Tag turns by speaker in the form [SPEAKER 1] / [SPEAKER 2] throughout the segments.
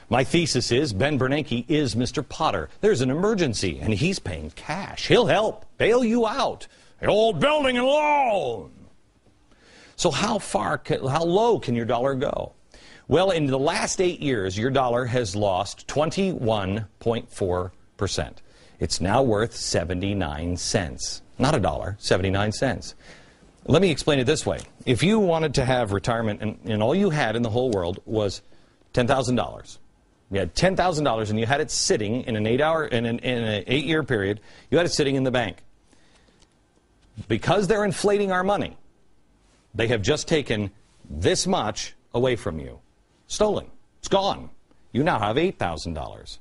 [SPEAKER 1] My thesis is Ben Bernanke is Mr. Potter. There's an emergency, and he's paying cash. He'll help bail you out. The old building and loan. So how low can your dollar go? Well, in the last 8 years, your dollar has lost 21.4%. It's now worth 79 cents. Not a dollar, 79 cents. Let me explain it this way. If you wanted to have retirement and all you had in the whole world was $10,000, you had $10,000 and you had it sitting in an 8-year period, you had it sitting in the bank. Because they're inflating our money, they have just taken this much away from you. Stolen. It's gone. You now have $8,000.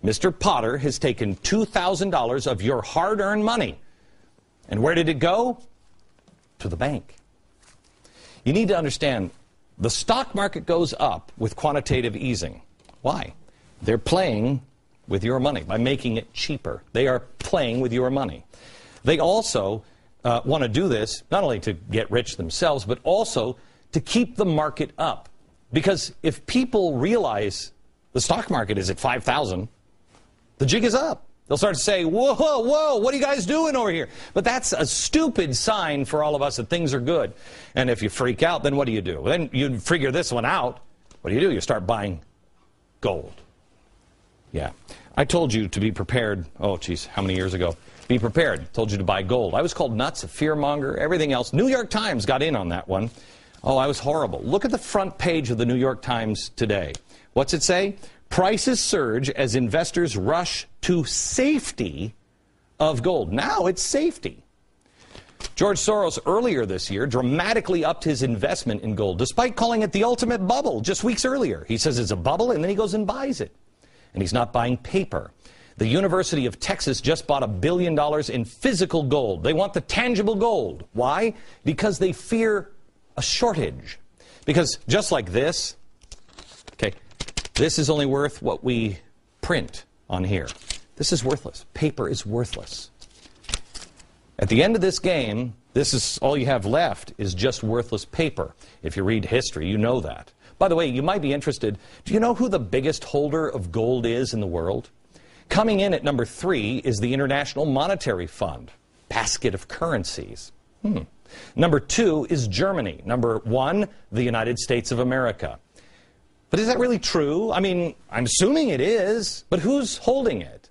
[SPEAKER 1] Mr. Potter has taken $2,000 of your hard-earned money. And where did it go? To the bank. You need to understand, the stock market goes up with quantitative easing. Why? They're playing with your money by making it cheaper. They are playing with your money. They also want to do this not only to get rich themselves, but also to keep the market up. Because if people realize the stock market is at 5,000, the jig is up. They'll start to say, whoa, whoa, what are you guys doing over here? But that's a stupid sign for all of us that things are good. And if you freak out, then what do? Then you figure this one out. What do? You start buying gold. Yeah. I told you to be prepared. Oh, geez, how many years ago? Be prepared. Told you to buy gold. I was called nuts, a fearmonger, everything else. New York Times got in on that one. Oh, I was horrible. Look at the front page of the New York Times today. What's it say? Prices surge as investors rush to safety of gold. Now it's safety. George Soros earlier this year dramatically upped his investment in gold, despite calling it the ultimate bubble just weeks earlier. He says it's a bubble, and then he goes and buys it. And he's not buying paper. The University of Texas just bought $1 billion in physical gold. They want the tangible gold. Why? Because they fear a shortage. Because just like this, okay, this is only worth what we print on here. This is worthless. Paper is worthless. At the end of this game, this is all you have left is just worthless paper. If you read history, you know that. By the way, you might be interested. Do you know who the biggest holder of gold is in the world? Coming in at number 3 is the International Monetary Fund, basket of currencies. Number 2 is Germany. Number 1, the United States of America. But is that really true? I mean, I'm assuming it is, but who's holding it?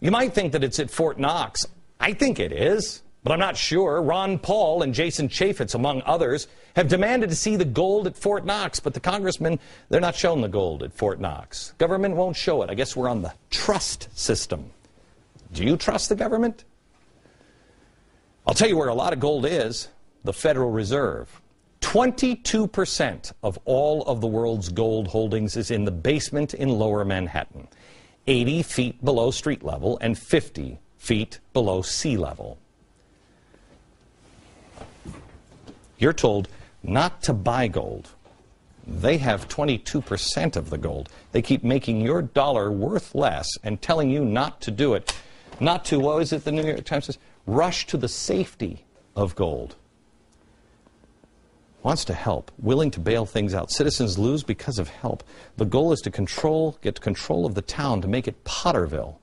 [SPEAKER 1] You might think that it's at Fort Knox. I think it is, but I'm not sure. Ron Paul and Jason Chaffetz, among others, have demanded to see the gold at Fort Knox, but the congressmen, they're not showing the gold at Fort Knox. Government won't show it. I guess we're on the trust system. Do you trust the government? I'll tell you where a lot of gold is, the Federal Reserve. 22% of all of the world's gold holdings is in the basement in Lower Manhattan, 80 feet below street level and 50 feet below sea level. You're told not to buy gold. They have 22% of the gold. They keep making your dollar worth less and telling you not to do it. Not to, what is it the New York Times says? Rush to the safety of gold. Wants to help, willing to bail things out. Citizens lose because of help. The goal is to get control of the town, to make it Potterville.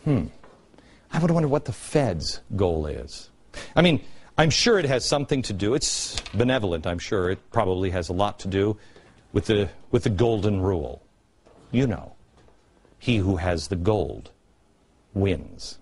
[SPEAKER 1] I would wonder what the Fed's goal is. I mean, I'm sure it has something to do, it's benevolent, I'm sure it probably has a lot to do with the golden rule. You know, he who has the gold wins.